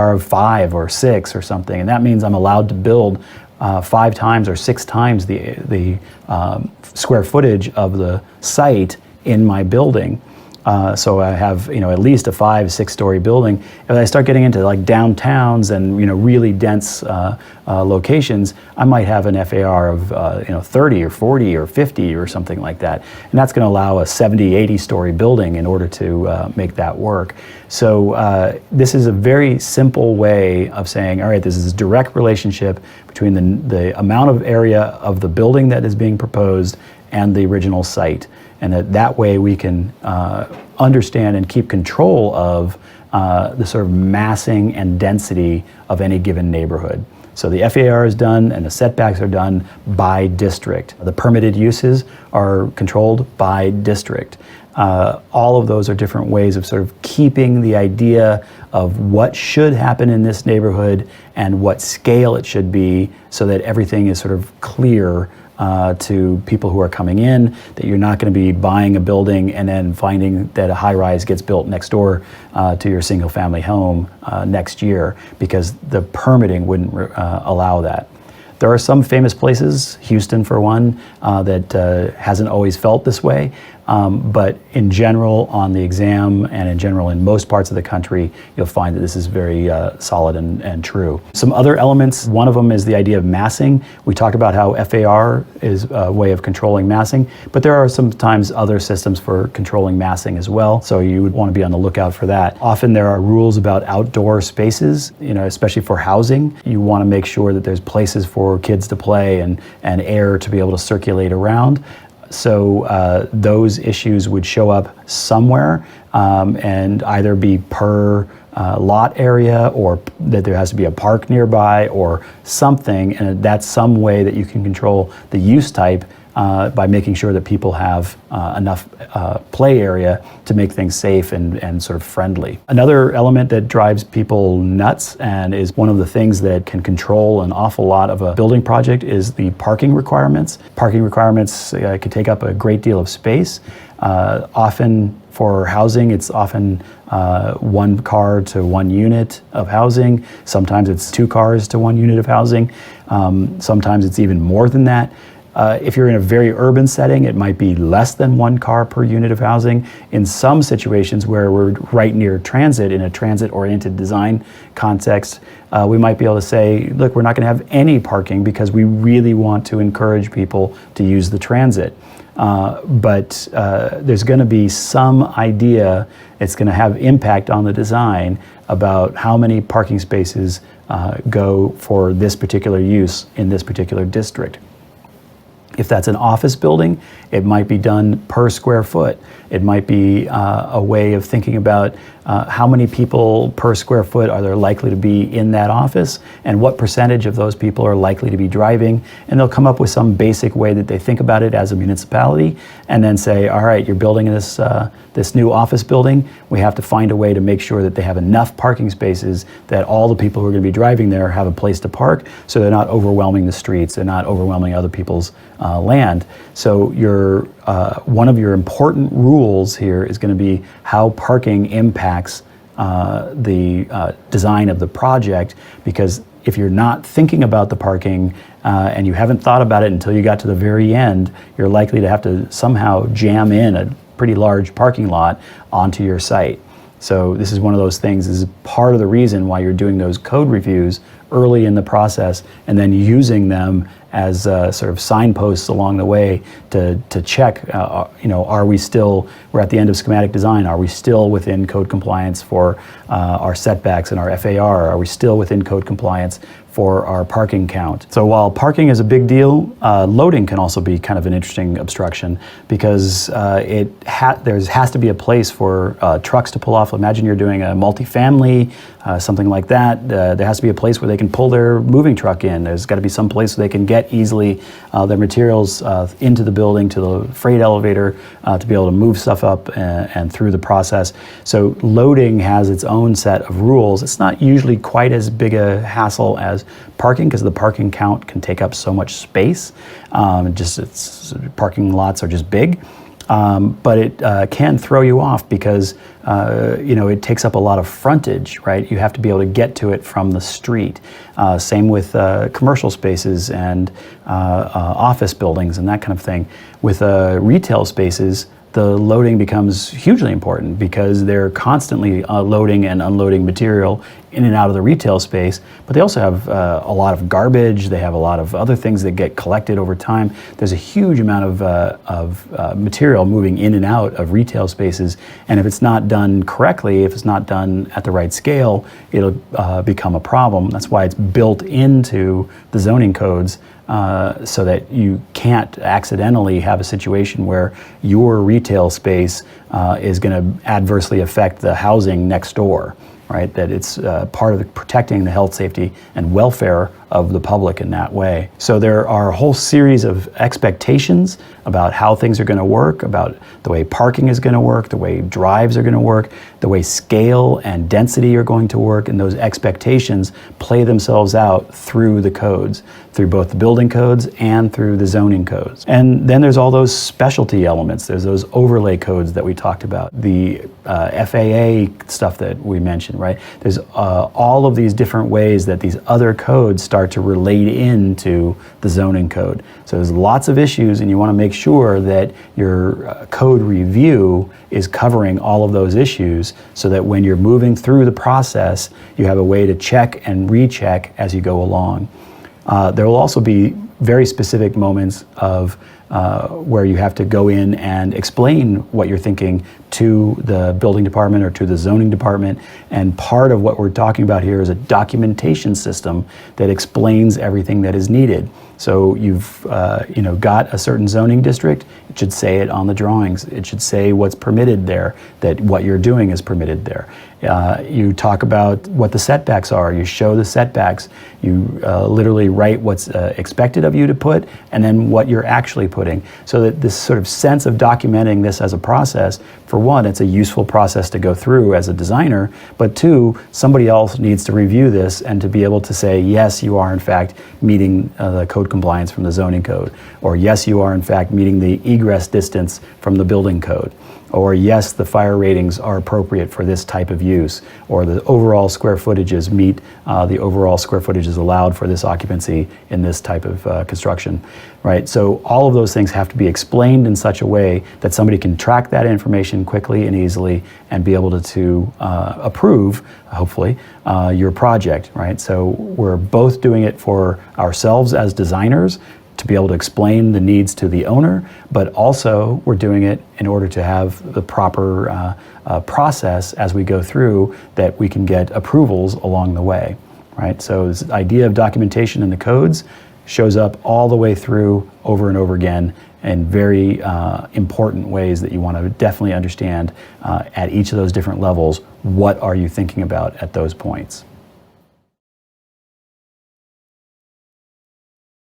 of 5 or 6 or something, and that means I'm allowed to build 5 times or 6 times the square footage of the site in my building. So I have, at least a 5-6 story building. If I start getting into like downtowns and, really dense locations, I might have an FAR of, 30 or 40 or 50 or something like that. And that's going to allow a 70-80 story building in order to make that work. So this is a very simple way of saying, all right, this is a direct relationship between the amount of area of the building that is being proposed and the original site. And that way we can understand and keep control of the sort of massing and density of any given neighborhood. So the FAR is done and the setbacks are done by district. The permitted uses are controlled by district. All of those are different ways of sort of keeping the idea of what should happen in this neighborhood and what scale it should be, so that everything is sort of clear to people who are coming in, that you're not going to be buying a building and then finding that a high-rise gets built next door to your single-family home next year, because the permitting wouldn't allow that. There are some famous places, Houston for one, that hasn't always felt this way. But in general, on the exam and in general in most parts of the country, you'll find that this is very solid and true. Some other elements, one of them is the idea of massing. We talked about how FAR is a way of controlling massing, but there are sometimes other systems for controlling massing as well, so you would want to be on the lookout for that. Often there are rules about outdoor spaces, especially for housing. You want to make sure that there's places for kids to play and air to be able to circulate around. So those issues would show up somewhere and either be per lot area, or that there has to be a park nearby or something, and that's some way that you can control the use type by making sure that people have enough play area to make things safe and sort of friendly. Another element that drives people nuts and is one of the things that can control an awful lot of a building project is the parking requirements. Parking requirements can take up a great deal of space. Often for housing, it's often 1 car to 1 unit of housing. Sometimes it's 2 cars to 1 unit of housing. Sometimes it's even more than that. If you're in a very urban setting, it might be less than 1 car per unit of housing. In some situations where we're right near transit, in a transit-oriented design context, we might be able to say, look, we're not going to have any parking because we really want to encourage people to use the transit. But there's going to be some idea, it's going to have impact on the design about how many parking spaces go for this particular use in this particular district. If that's an office building, it might be done per square foot. It might be a way of thinking about how many people per square foot are there likely to be in that office, and what percentage of those people are likely to be driving. And they'll come up with some basic way that they think about it as a municipality, and then say, all right, you're building this new office building. We have to find a way to make sure that they have enough parking spaces that all the people who are going to be driving there have a place to park, so they're not overwhelming the streets, they're not overwhelming other people's land. So one of your important rules here is going to be how parking impacts the design of the project, because if you're not thinking about the parking and you haven't thought about it until you got to the very end, you're likely to have to somehow jam in a pretty large parking lot onto your site. So this is one of those things, this is part of the reason why you're doing those code reviews early in the process, and then using them as sort of signposts along the way to check, are we still, we're at the end of schematic design, are we still within code compliance for our setbacks and our FAR? Are we still within code compliance for our parking count? So while parking is a big deal, loading can also be kind of an interesting obstruction, because there has to be a place for trucks to pull off. Imagine you're doing a multifamily, something like that. There has to be a place where they can pull their moving truck in. There's got to be some place where they can get easily their materials into the building, to the freight elevator, to be able to move stuff up and through the process. So loading has its own set of rules. It's not usually quite as big a hassle as parking, because the parking count can take up so much space. Parking lots are just big. But it can throw you off because it takes up a lot of frontage, right? You have to be able to get to it from the street. Same with commercial spaces and office buildings and that kind of thing. With retail spaces, the loading becomes hugely important because they're constantly loading and unloading material in and out of the retail space, but they also have a lot of garbage. They have a lot of other things that get collected over time. There's a huge amount of material moving in and out of retail spaces, and if it's not done correctly, if it's not done at the right scale, it'll become a problem. That's why it's built into the zoning codes so that you can't accidentally have a situation where your retail space is going to adversely affect the housing next door. Right, that it's part of protecting the health, safety, and welfare of the public in that way. So there are a whole series of expectations about how things are going to work, about the way parking is going to work, the way drives are going to work, the way scale and density are going to work, and those expectations play themselves out through the codes, through both the building codes and through the zoning codes. And then there's all those specialty elements. There's those overlay codes that we talked about, the FAA stuff that we mentioned, right? There's all of these different ways that these other codes start to relate into the zoning code. So there's lots of issues, and you want to make sure that your code review is covering all of those issues so that when you're moving through the process, you have a way to check and recheck as you go along. There will also be very specific moments of where you have to go in and explain what you're thinking to the building department or to the zoning department. And part of what we're talking about here is a documentation system that explains everything that is needed. So you've got a certain zoning district, it should say it on the drawings. It should say what's permitted there, that what you're doing is permitted there. You talk about what the setbacks are, you show the setbacks, you literally write what's expected of you to put and then what you're actually putting. So that this sort of sense of documenting this as a process, for one, it's a useful process to go through as a designer, but two, somebody else needs to review this and to be able to say, yes, you are in fact meeting the code compliance from the zoning code, or yes, you are in fact meeting the egress distance from the building code, or yes, the fire ratings are appropriate for this type of use, or the overall square footages meet the overall square footages allowed for this occupancy in this type of construction, right? So all of those things have to be explained in such a way that somebody can track that information quickly and easily and be able to approve, hopefully, your project, right? So we're both doing it for ourselves as designers, to be able to explain the needs to the owner, but also we're doing it in order to have the proper process as we go through that we can get approvals along the way, right? So this idea of documentation in the codes shows up all the way through over and over again in very important ways that you want to definitely understand at each of those different levels. What are you thinking about at those points?